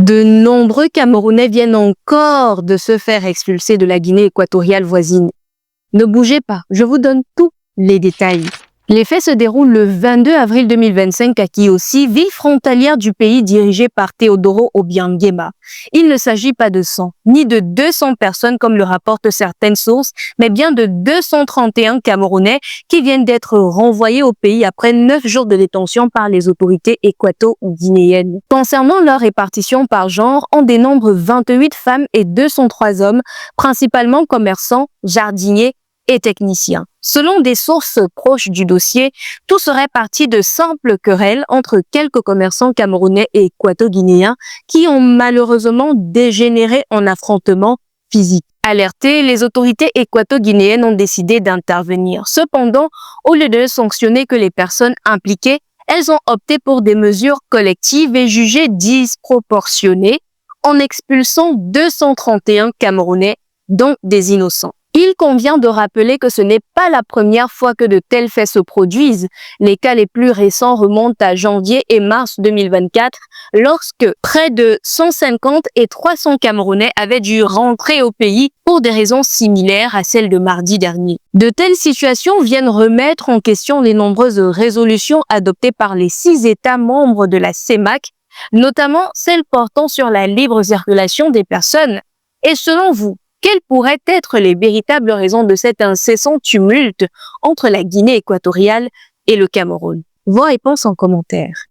De nombreux Camerounais viennent encore de se faire expulser de la Guinée équatoriale voisine. Ne bougez pas, je vous donne tous les détails. Les faits se déroulent le 22 avril 2025 à Kiossi, ville frontalière du pays dirigée par Teodoro Obiangema. Il ne s'agit pas de 100, ni de 200 personnes comme le rapportent certaines sources, mais bien de 231 Camerounais qui viennent d'être renvoyés au pays après 9 jours de détention par les autorités équato-guinéennes. Concernant leur répartition par genre, on dénombre 28 femmes et 203 hommes, principalement commerçants, jardiniers et techniciens. Selon des sources proches du dossier, tout serait parti de simples querelles entre quelques commerçants camerounais et équato-guinéens qui ont malheureusement dégénéré en affrontements physiques. Alertées, les autorités équato-guinéennes ont décidé d'intervenir. Cependant, au lieu de sanctionner que les personnes impliquées, elles ont opté pour des mesures collectives et jugées disproportionnées en expulsant 231 Camerounais, dont des innocents. Il convient de rappeler que ce n'est pas la première fois que de tels faits se produisent. Les cas les plus récents remontent à janvier et mars 2024, lorsque près de 150 et 300 Camerounais avaient dû rentrer au pays pour des raisons similaires à celles de mardi dernier. De telles situations viennent remettre en question les nombreuses résolutions adoptées par les 6 États membres de la CEMAC, notamment celles portant sur la libre circulation des personnes. Et selon vous, quelles pourraient être les véritables raisons de cet incessant tumulte entre la Guinée équatoriale et le Cameroun? Vos réponses en commentaire.